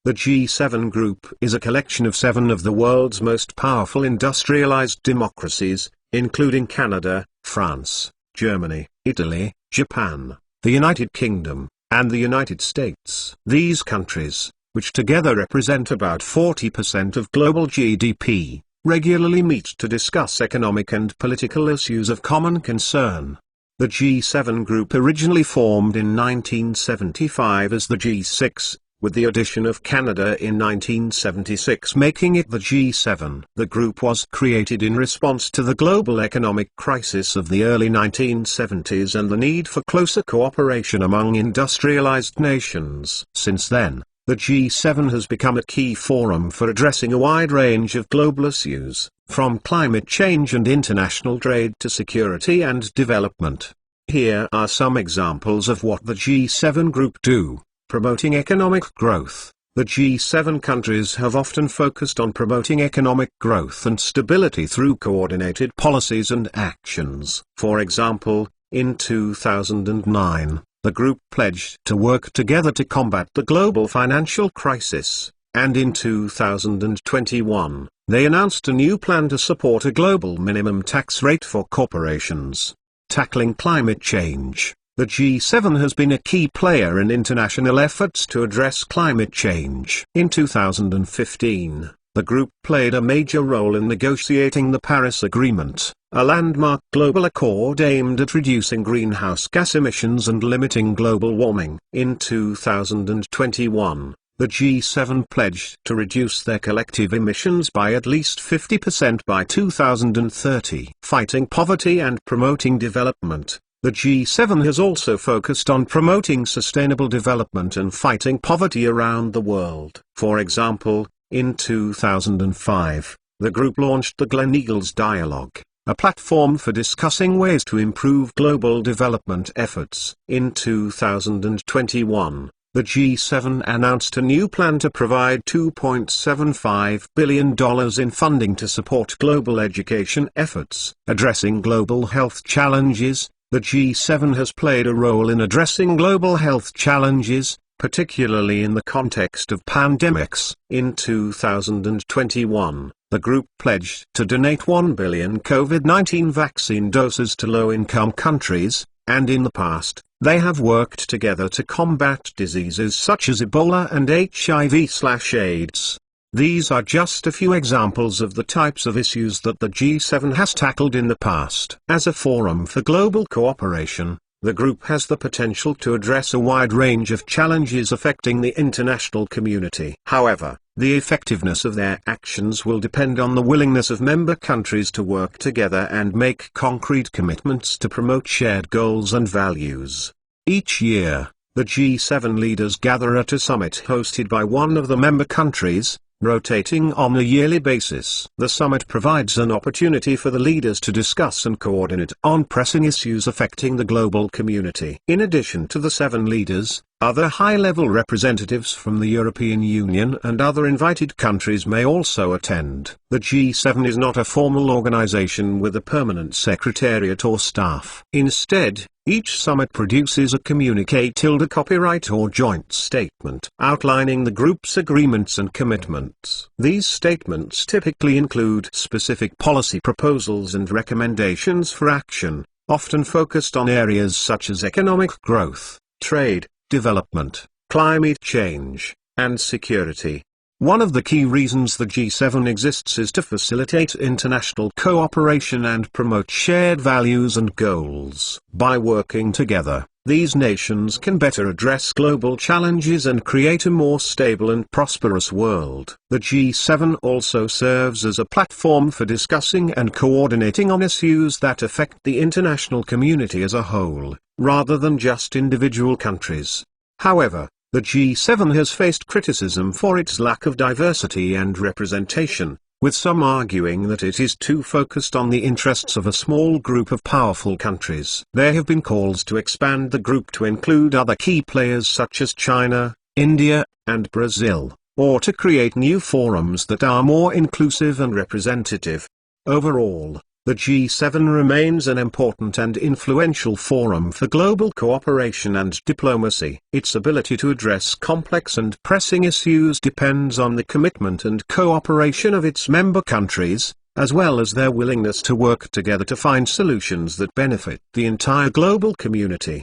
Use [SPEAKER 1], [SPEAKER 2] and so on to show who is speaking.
[SPEAKER 1] The G7 group is a collection of 7 of the world's most powerful industrialized democracies, including Canada, France, Germany, Italy, Japan, the United Kingdom, and the United States. These countries, which together represent about 40% of global GDP, regularly meet to discuss economic and political issues of common concern. The G7 group originally formed in 1975 as the G6, with the addition of Canada in 1976 making it the G7. The group was created in response to the global economic crisis of the early 1970s and the need for closer cooperation among industrialized nations. Since then, the G7 has become a key forum for addressing a wide range of global issues, from climate change and international trade to security and development. Here are some examples of what the G7 group do. Promoting economic growth. The G7 countries have often focused on promoting economic growth and stability through coordinated policies and actions. For example, in 2009, the group pledged to work together to combat the global financial crisis, and in 2021, they announced a new plan to support a global minimum tax rate for corporations. Tackling climate change. The G7 has been a key player in international efforts to address climate change. In 2015, the group played a major role in negotiating the Paris Agreement, a landmark global accord aimed at reducing greenhouse gas emissions and limiting global warming. In 2021, the G7 pledged to reduce their collective emissions by at least 50% by 2030. Fighting poverty and promoting development. The G7 has also focused on promoting sustainable development and fighting poverty around the world. For example, in 2005, the group launched the Gleneagles Dialogue, a platform for discussing ways to improve global development efforts. In 2021, the G7 announced a new plan to provide $2.75 billion in funding to support global education efforts. Addressing global health challenges. The G7 has played a role in addressing global health challenges, particularly in the context of pandemics. In 2021, the group pledged to donate 1 billion COVID-19 vaccine doses to low-income countries, and in the past, they have worked together to combat diseases such as Ebola and HIV/AIDS. These are just a few examples of the types of issues that the G7 has tackled in the past. As a forum for global cooperation, the group has the potential to address a wide range of challenges affecting the international community. However, the effectiveness of their actions will depend on the willingness of member countries to work together and make concrete commitments to promote shared goals and values. Each year, the G7 leaders gather at a summit hosted by one of the member countries, rotating on a yearly basis. The summit provides an opportunity for the leaders to discuss and coordinate on pressing issues affecting the global community. In addition to the 7 leaders, other high-level representatives from the European Union and other invited countries may also attend. The G7 is not a formal organization with a permanent secretariat or staff. Instead, each summit produces a communiqué / copyright or joint statement outlining the group's agreements and commitments. These statements typically include specific policy proposals and recommendations for action, often focused on areas such as economic growth, trade, development, climate change, and security. One of the key reasons the G7 exists is to facilitate international cooperation and promote shared values and goals. By working together, these nations can better address global challenges and create a more stable and prosperous world. The G7 also serves as a platform for discussing and coordinating on issues that affect the international community as a whole, rather than just individual countries. However, the G7 has faced criticism for its lack of diversity and representation, with some arguing that it is too focused on the interests of a small group of powerful countries. There have been calls to expand the group to include other key players such as China, India, and Brazil, or to create new forums that are more inclusive and representative. Overall, The G7 remains an important and influential forum for global cooperation and diplomacy. Its ability to address complex and pressing issues depends on the commitment and cooperation of its member countries, as well as their willingness to work together to find solutions that benefit the entire global community.